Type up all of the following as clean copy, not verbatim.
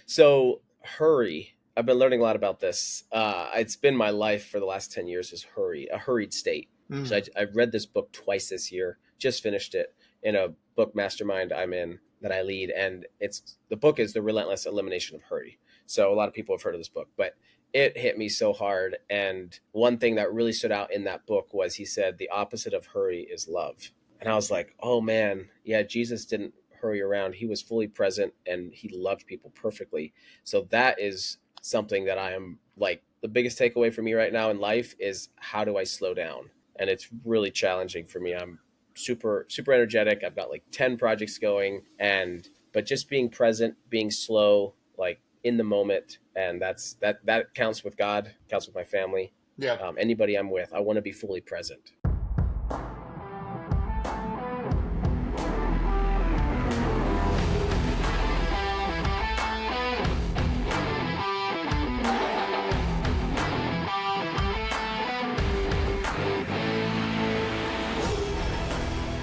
So hurry. I've been learning a lot about this. It's been my life for the last 10 years is hurry, a hurried state. So Mm. I read this book twice this year, just finished it in a book mastermind I'm in that I lead. And the book is The Relentless Elimination of Hurry. So a lot of people have heard of this book, but it hit me so hard. And one thing that really stood out in that book was he said, the opposite of hurry is love. And I was like, oh man, yeah, Jesus didn't hurry around. He was fully present and he loved people perfectly. So that is something that I am like the biggest takeaway for me right now in life is how do I slow down? And it's really challenging for me. I'm super energetic. I've got like 10 projects going but just being present, being slow, like in the moment, and that counts with God, counts with my family, Yeah. anybody I'm with. I want to be fully present.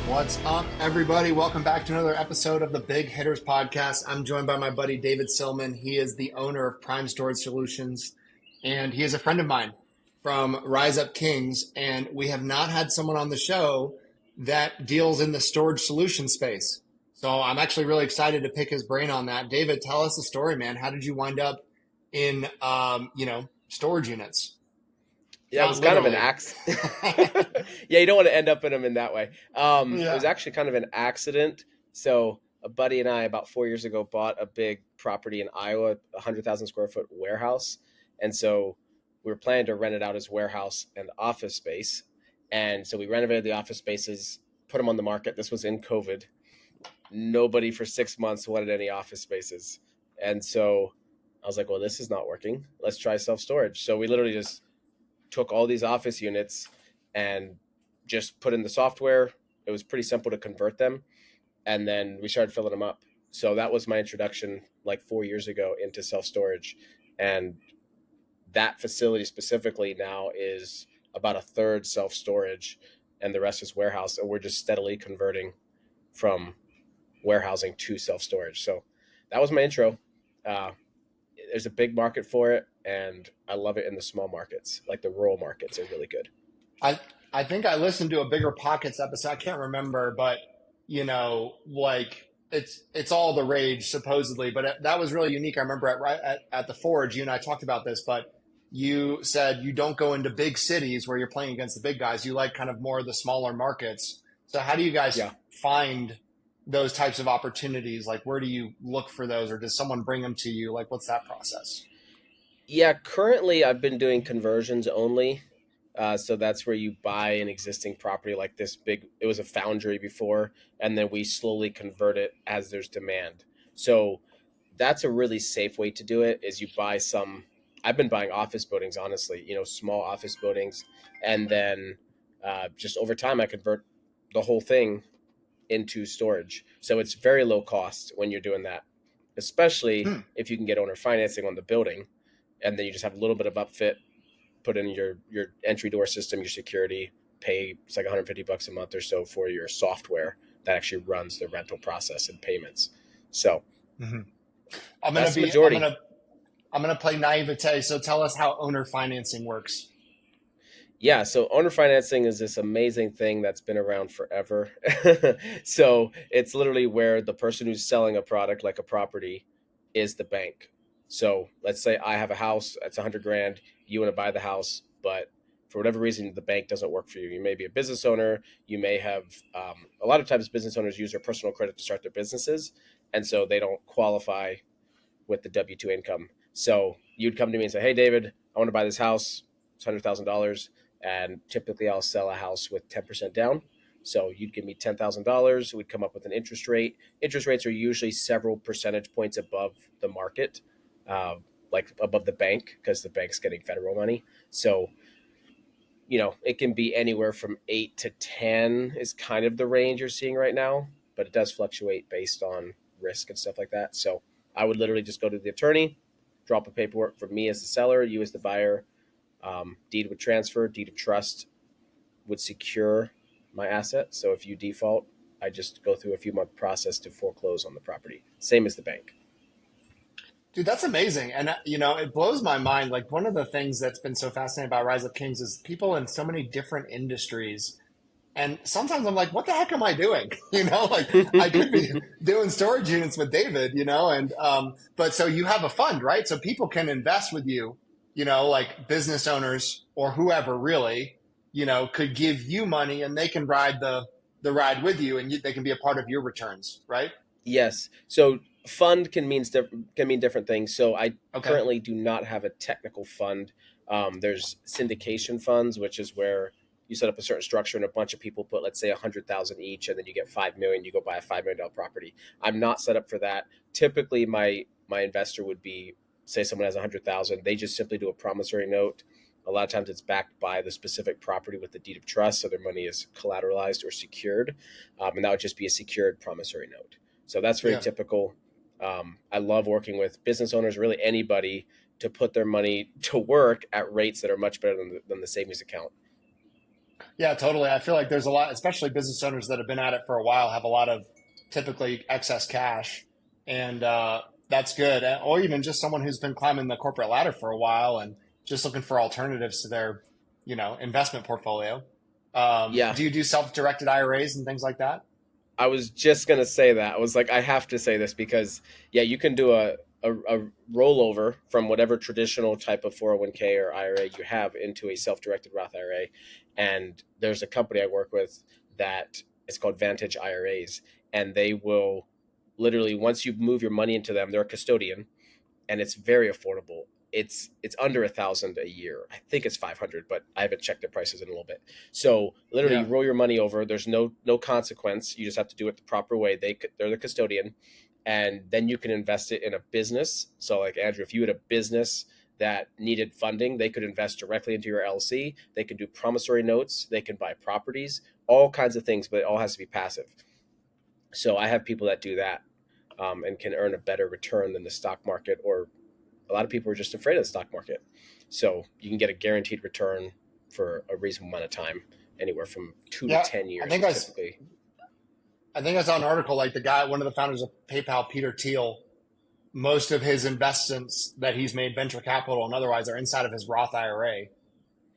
What's up, everybody? Welcome back to another episode of the Big Hitters Podcast. I'm joined by my buddy David Silman. He is the owner of Prime Storage Solutions, and he is a friend of mine from Rise Up Kings. And we have not had someone on the show that deals in the storage solution space. So I'm actually really excited to pick his brain on that. David, tell us the story, man. How did you wind up in, storage units? Yeah, it Not was kind of an literally. accident. Yeah, you don't want to end up in them in that way. It was Yeah. actually kind of an accident. So a buddy and I, about 4 years ago, bought a big property in Iowa, 100,000 square foot warehouse. And so we were planning to rent it out as warehouse and office space. And so we renovated the office spaces, put them on the market. This was in COVID. Nobody for 6 months wanted any office spaces. And so I was like, well, this is not working. Let's try self-storage. So we literally just took all these office units and just put in the software. It was pretty simple to convert them. And then we started filling them up. So that was my introduction like 4 years ago into self storage. And that facility specifically now is about a third self storage and the rest is warehouse. And we're just steadily converting from warehousing to self storage. So that was my intro. Uh, there's a big market for it, and I love it in the small markets. Like the rural markets are really good. I I think I listened to a Bigger Pockets episode. I can't remember, but like it's all the rage supposedly. But that was really unique. I remember at the Forge, you and I talked about this, but you said you don't go into big cities where you're playing against the big guys. You like kind of more of the smaller markets. So how do you guys Yeah. find those types of opportunities? Like where do you look for those, or does someone bring them to you? Like what's that process? Yeah. Currently, I've been doing conversions only. So that's where you buy an existing property like this big, it was a foundry before, and then we slowly convert it as there's demand. So that's a really safe way to do it is you buy some, I've been buying office buildings, honestly, small office buildings. And then just over time, I convert the whole thing into storage. So it's very low cost when you're doing that, especially Hmm. if you can get owner financing on the building. And then you just have a little bit of upfit, put in your entry door system, your security, pay it's like $150 a month or so for your software that actually runs the rental process and payments. So Mhm. I'm gonna that's the be I'm majority. gonna I'm going to play naivete. So tell us how owner financing works. Yeah, so owner financing is this amazing thing that's been around forever. So it's literally where the person who's selling a product like a property is the bank. So let's say I have a house, it's 100 grand, you want to buy the house, but for whatever reason, the bank doesn't work for you. You may be a business owner. You may have, a lot of times business owners use their personal credit to start their businesses. And so they don't qualify with the W-2 income. So you'd come to me and say, hey, David, I want to buy this house. It's $100,000. And typically I'll sell a house with 10% down. So you'd give me $10,000. We'd come up with an interest rate. Interest rates are usually several percentage points above the market, uh, like above the bank, because the bank's getting federal money. So, it can be anywhere from 8 to 10 is kind of the range you're seeing right now, but it does fluctuate based on risk and stuff like that. So I would literally just go to the attorney, drop a paperwork for me as the seller, you as the buyer. Deed would transfer, deed of trust would secure my asset. So if you default, I just go through a few month process to foreclose on the property. Same as the bank. Dude, that's amazing. And, it blows my mind. Like, one of the things that's been so fascinating about Rise of Kings is people in so many different industries. And sometimes I'm like, what the heck am I doing? Like I could be doing storage units with David, but so you have a fund, right? So people can invest with you, like business owners or whoever really, could give you money and they can ride the ride with you and they can be a part of your returns, right? Yes. So fund can mean different things. So I Okay. currently do not have a technical fund. There's syndication funds, which is where you set up a certain structure and a bunch of people put, let's say, 100,000 each, and then you get 5 million. You go buy a $5 million property. I'm not set up for that. Typically, my investor would be, say, someone has 100,000. They just simply do a promissory note. A lot of times, it's backed by the specific property with the deed of trust, so their money is collateralized or secured, and that would just be a secured promissory note. So that's very Yeah. typical. I love working with business owners, really anybody, to put their money to work at rates that are much better than the savings account. Yeah, totally. I feel like there's a lot, especially business owners that have been at it for a while, have a lot of typically excess cash, and that's good. Or even just someone who's been climbing the corporate ladder for a while and just looking for alternatives to their, investment portfolio. Yeah, Do you do self-directed IRAs and things like that? I was just gonna say that. I was like, I have to say this because yeah, you can do a rollover from whatever traditional type of 401k or IRA you have into a self-directed Roth IRA. And there's a company I work with that it's called Vantage IRAs, and they will literally once you move your money into them, they're a custodian and it's very affordable. It's under 1,000 a year. I think it's 500, but I haven't checked their prices in a little bit. So literally, you Yeah. roll your money over. There's no consequence. You just have to do it the proper way. They're the custodian, and then you can invest it in a business. So like Andrew, if you had a business that needed funding, they could invest directly into your LLC. They could do promissory notes. They can buy properties, all kinds of things, but it all has to be passive. So I have people that do that and can earn a better return than the stock market, or a lot of people are just afraid of the stock market. So you can get a guaranteed return for a reasonable amount of time, anywhere from two to Yeah. 10 I years think is I, s- typically. I think I saw an article like the guy, one of the founders of PayPal, Peter Thiel, most of his investments that he's made venture capital and otherwise are inside of his Roth IRA.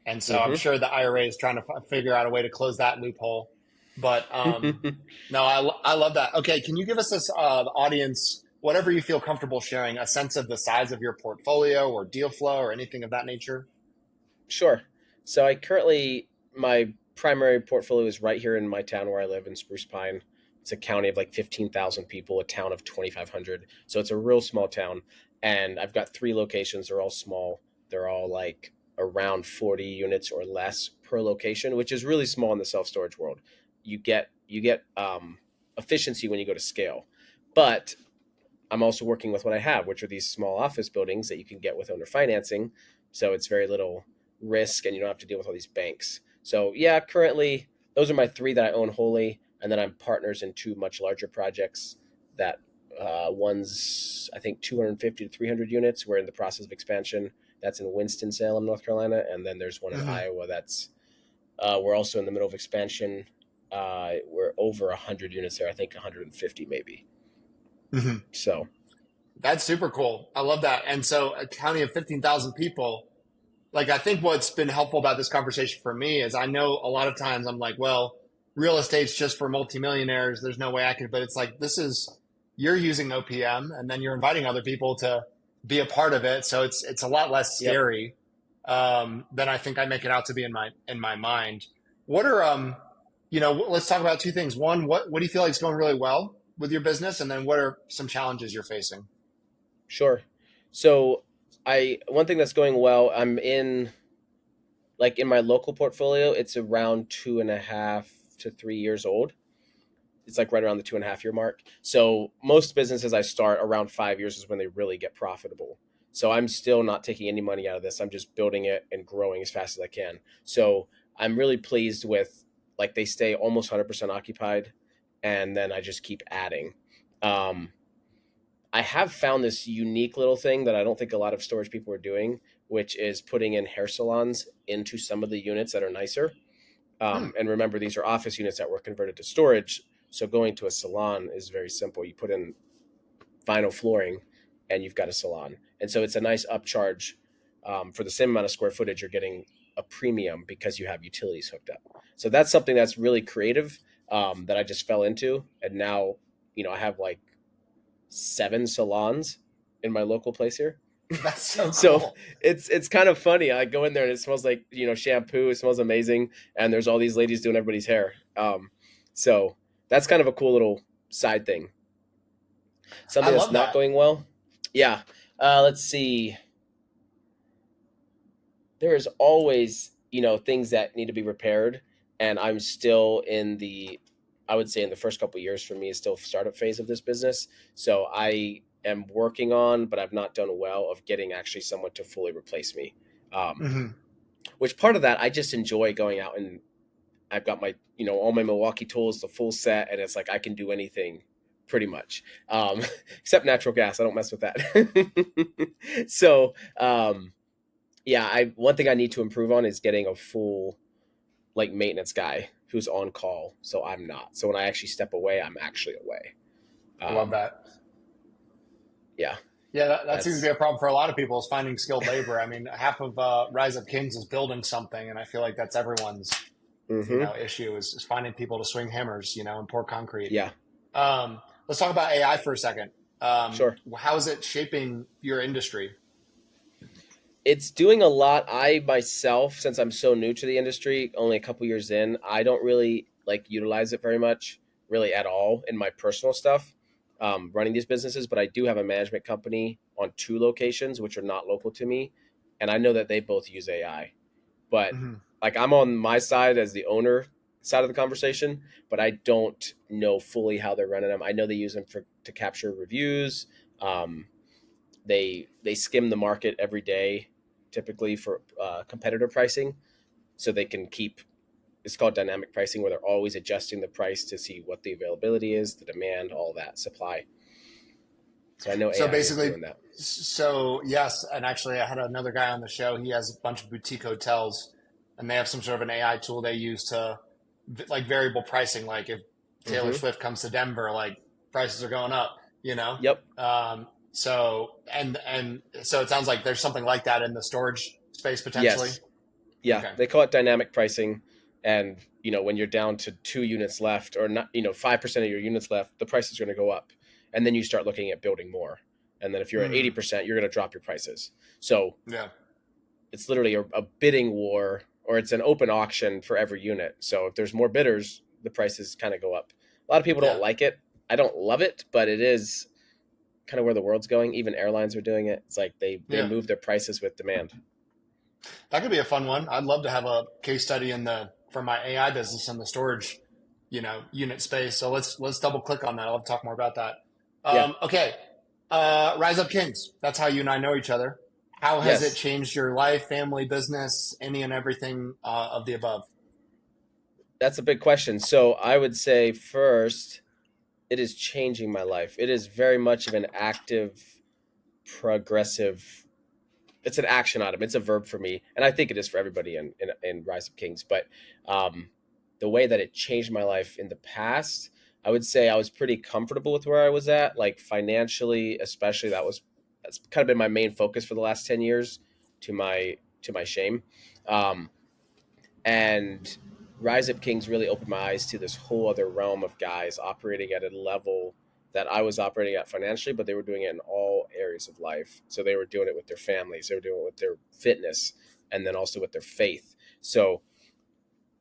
And so I'm Hmm. sure the IRA is trying to figure out a way to close that loophole. But no, I love that. Okay, can you give us this the audience, whatever you feel comfortable sharing, a sense of the size of your portfolio or deal flow or anything of that nature? Sure. So I currently, my primary portfolio is right here in my town where I live in Spruce Pine. It's a county of like 15,000 people, a town of 2,500. So it's a real small town. And I've got three locations. They're all small. They're all like around 40 units or less per location, which is really small in the self storage world. You get efficiency when you go to scale. But I'm also working with what I have, which are these small office buildings that you can get with owner financing. So it's very little risk and you don't have to deal with all these banks. So, yeah, currently those are my three that I own wholly. And then I'm partners in two much larger projects that one's, I think, 250 to 300 units. We're in the process of expansion. That's in Winston-Salem, North Carolina. And then there's one in Hmm. Iowa that's, we're also in the middle of expansion. We're over 100 units there, I think 150 maybe. Hmm. So, That's super cool. I love that. And so a county of 15,000 people, like I think what's been helpful about this conversation for me is I know a lot of times I'm like, well, real estate's just for multimillionaires. There's no way I could, but it's like this is you're using OPM and then you're inviting other people to be a part of it. So it's a lot less yep. scary than I think I make it out to be in my mind. What are let's talk about two things. One, what do you feel like is going really well with your business, and then what are some challenges you're facing? Sure. So I one thing that's going well, I'm in like in my local portfolio, it's around 2.5 to 3 years old. It's like right around the 2.5 year mark. So most businesses I start around 5 years is when they really get profitable. So I'm still not taking any money out of this. I'm just building it and growing as fast as I can. So I'm really pleased with like they stay almost 100% occupied and then I just keep adding. Um, I have found this unique little thing that I don't think a lot of storage people are doing, which is putting in hair salons into some of the units that are nicer. Hmm. And remember, these are office units that were converted to storage. So going to a salon is very simple. You put in vinyl flooring and you've got a salon. And so it's a nice upcharge for the same amount of square footage. You're getting a premium because you have utilities hooked up. So that's something that's really creative that I just fell into. And now, I have like 7 salons in my local place here. That's so So cool. it's kind of funny. I go in there and it smells like shampoo. It smells amazing, and there's all these ladies doing everybody's hair. So that's kind of a cool little side thing. I Something that's love not that. going well. Yeah. Let's see. There's always things that need to be repaired, and I'm still in the, I would say, in the first couple of years for me is still startup phase of this business. So I am working on, but I've not done well of getting actually someone to fully replace me. um, Hmm. which part of that I just enjoy going out, and I've got my all my Milwaukee tools, the full set, and it's like I can do anything pretty much, except natural gas. I don't mess with that. So yeah, I one thing I need to improve on is getting a full like maintenance guy who's on call. So I'm not. So when I actually step away, I'm actually away. I love Um, that. yeah, Yeah, that seems to be that's a problem for a lot of people is finding skilled labor. I mean, half of Rise Up Kings is building something, and I feel like that's everyone's, mm-hmm. issue is finding people to swing hammers, and pour concrete. Yeah, Let's talk about AI for a second. sure. How is it shaping your industry? It's doing a lot. I myself, since I'm so new to the industry, only a couple years in, I don't really like utilize it very much, really at all in my personal stuff, running these businesses. But I do have a management company on 2 locations, which are not local to me, and I know that they both use AI. But Hmm. like I'm on my side as the owner side of the conversation, but I don't know fully how they're running them. I know they use them for to capture reviews. Um, they skim the market every day, typically for competitor pricing, so they can keep. It's called dynamic pricing, where they're always adjusting the price to see what the availability is, the demand, all that supply. So I know So AI is basically, doing that. so yes, and actually, I had another guy on the show. He has a bunch of boutique hotels, and they have some sort of an AI tool they use to like variable pricing. Like if Taylor Mm-hmm. Swift comes to Denver, like prices are going up. You know. Yep. So so it sounds like there's something like that in the storage space potentially. Yes. Yeah, Okay. they call it dynamic pricing. And when you're down to 2 units left, or not, 5% of your units left, the price is going to go up, and then you start looking at building more. And then if you're at Mm, 80%, you're going to drop your prices. So yeah. it's literally a bidding war, or it's an open auction for every unit. So if there's more bidders, the prices kind of go up. A lot of people don't Yeah. like it. I don't love it, but it is kind of where the world's going. Even airlines are doing it. It's like they Yeah. move their prices with demand. That could be a fun one. I'd love to have a case study in the for my AI business in the storage, unit space. So let's double click on that. I'll talk more about that. Yeah. Okay. Rise Up Kings. That's how you and I know each other. How has it Yes. changed your life, family, business, any and everything of the above? That's a big question. So I would say first, it is changing my life. It is very much of an active, progressive. It's an action item. It's a verb for me, and I think it is for everybody in Rise of Kings. But um, the way that it changed my life in the past, I would say I was pretty comfortable with where I was at, like financially, especially. That's kind of been my main focus for the last 10 years, to my shame. Um, and Rise Up Kings really opened my eyes to this whole other realm of guys operating at a level that I was operating at financially, but they were doing it in all areas of life. So they were doing it with their families, they were doing it with their fitness, and then also with their faith. So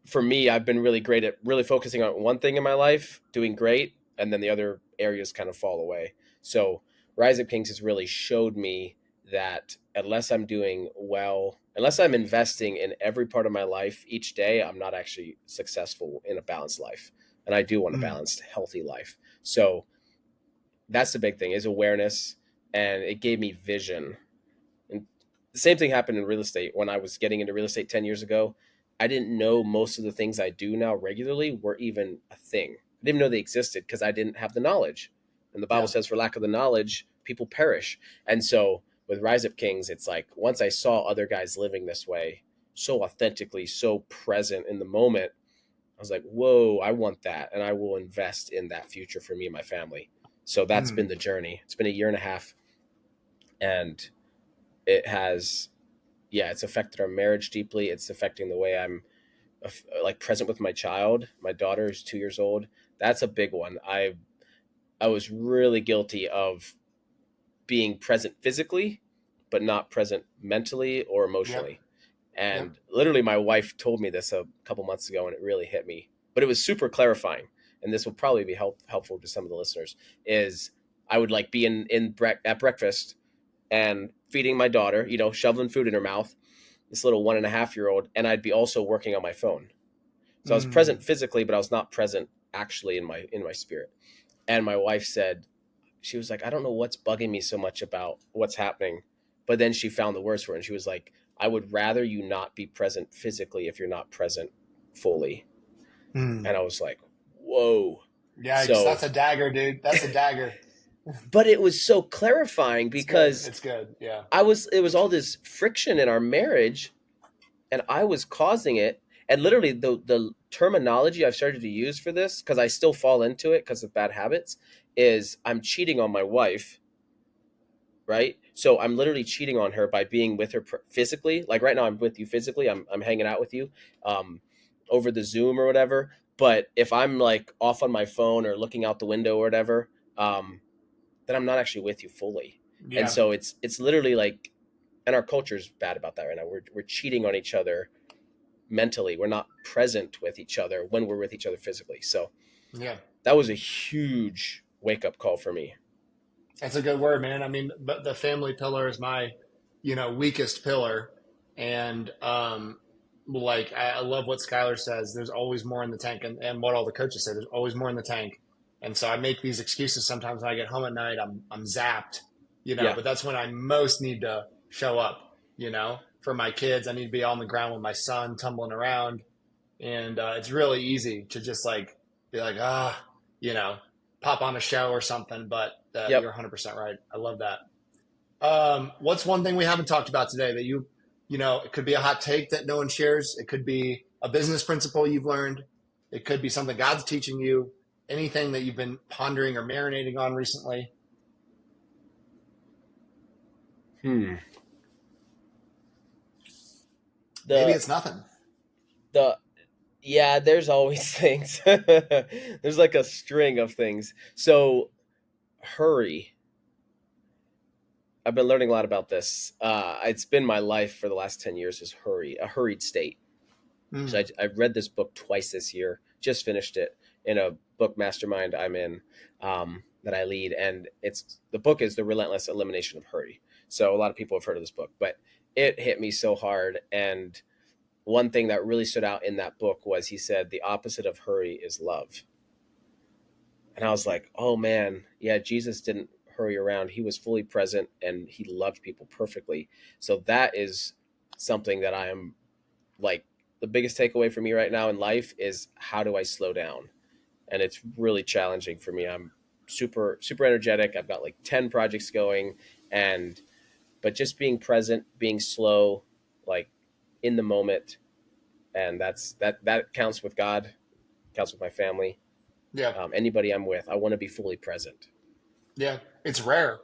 for me, I've been really great at really focusing on one thing in my life, doing great, and then the other areas kind of fall away. So Rise Up Kings has really showed me that unless I'm doing well, unless I'm investing in every part of my life each day, I'm not actually successful in a balanced life. And I do want a Mm, balanced, healthy life. So that's the big thing is awareness, and it gave me vision. And the same thing happened in real estate. When I was getting into real estate 10 years ago, I didn't know most of the things I do now regularly were even a thing. I didn't even know they existed because I didn't have the knowledge. And the Bible yeah. says, for lack of the knowledge, people perish. And so with Rise Up Kings, it's like once I saw other guys living this way, so authentically, so present in the moment, I was like, whoa, I want that. And I will invest in that future for me and my family. So that's been Mm. the journey. It's been a year and a half. And it has, yeah, it's affected our marriage deeply. It's affecting the way I'm like present with my child. My daughter is 2 years old. That's a big one. I was really guilty of being present physically, but not present mentally or Yep. emotionally. Yep. And literally, my wife told me this a couple months ago, and it really hit me. But it was super clarifying, and this will probably be helpful to some of the listeners. Is I would like be at breakfast and feeding my daughter, shoveling food in her mouth, this little 1.5 year old, and I'd be also working on my phone. So I was present Mm. physically, but I was not present actually in my spirit. And my wife said, she was like, I don't know what's bugging me so much about what's happening. But then she found the words for it. And she was like, I would rather you not be present physically if you're not present fully. Mm. And I was like, whoa. Yikes. So, That's a dagger, dude. That's a dagger. but it was so clarifying It's good. because It's good. Yeah. it was all this friction in our marriage and I was causing it. And literally the terminology I've started to use for this, because I still fall into it because of bad habits, is I'm cheating on my wife, right? So I'm literally cheating on her by being with her physically. Like right now, I'm with you physically. I'm hanging out with you, um, over the Zoom or whatever. But if I'm like off on my phone or looking out the window or whatever, then I'm not actually with you fully. And Yeah. so it's literally like, and our culture is bad about that right now. We're cheating on each other mentally. We're not present with each other when we're with each other physically. So Yeah. that was a huge wake up call for me. That's a good word, man. I mean, but the family pillar is my, weakest pillar. And like I love what Skylar says. There's always more in the tank, and what all the coaches say. There's always more in the tank. And so I make these excuses sometimes when I get home at night. I'm zapped, Yeah. but that's when I most need to show up. For my kids, I need to be on the ground with my son, tumbling around, and it's really easy to just like be like you know pop on a show or something, but you're Yep. 100% right. I love that. What's one thing we haven't talked about today that it could be a hot take that no one shares, it could be a business principle you've learned, it could be something God's teaching you, anything that you've been pondering or marinating on recently? Hmm. Maybe The it's nothing. the Yeah, there's always things. There's like a string of things. So hurry. I've been learning a lot about this. It's been my life for the last 10 years is hurry, a hurried state. So Mm. I've read this book twice this year, just finished it in a book mastermind I'm in, that I lead. And the book is The Relentless Elimination of Hurry. So a lot of people have heard of this book, but it hit me so hard. And one thing that really stood out in that book was he said the opposite of hurry is love. And I was like, oh man, yeah, Jesus didn't hurry around. He was fully present and he loved people perfectly. So that is something that I am like, the biggest takeaway for me right now in life is how do I slow down? And it's really challenging for me. I'm super, super energetic. I've got like 10 projects going, and, but just being present, being slow, like in the moment. And that counts with God, counts with my family, Yeah. anybody I'm with. I want to be fully present. Yeah. It's rare.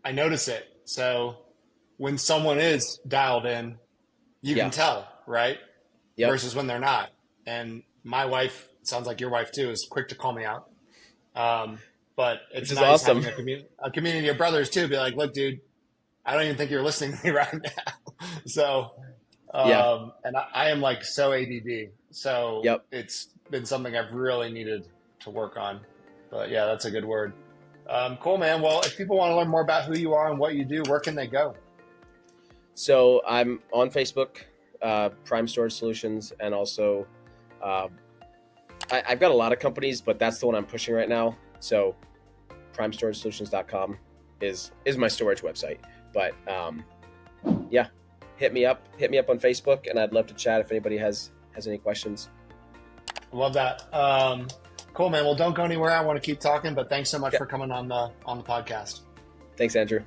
I notice it. So when someone is dialed in, you can Yeah. tell, right? Yep. Versus when they're not. And my wife, sounds like your wife too, is quick to call me out. Um, but Which it's is nice awesome. having a community of brothers too. Be like, look, dude, I don't even think you're listening to me right now. So, Yeah. and I am like so ADD. So Yep. it's been something I've really needed to work on. But yeah, that's a good word. Cool, man. Well, if people want to learn more about who you are and what you do, where can they go? So I'm on Facebook, Prime Storage Solutions, and also uh, I've got a lot of companies, but that's the one I'm pushing right now. So primestoragesolutions.com is my storage website. But yeah, hit me up on Facebook, and I'd love to chat if anybody has any questions. Love that. Cool, man. Well, don't go anywhere. I want to keep talking, but thanks so much Yeah. for coming on the podcast. Thanks, Andrew.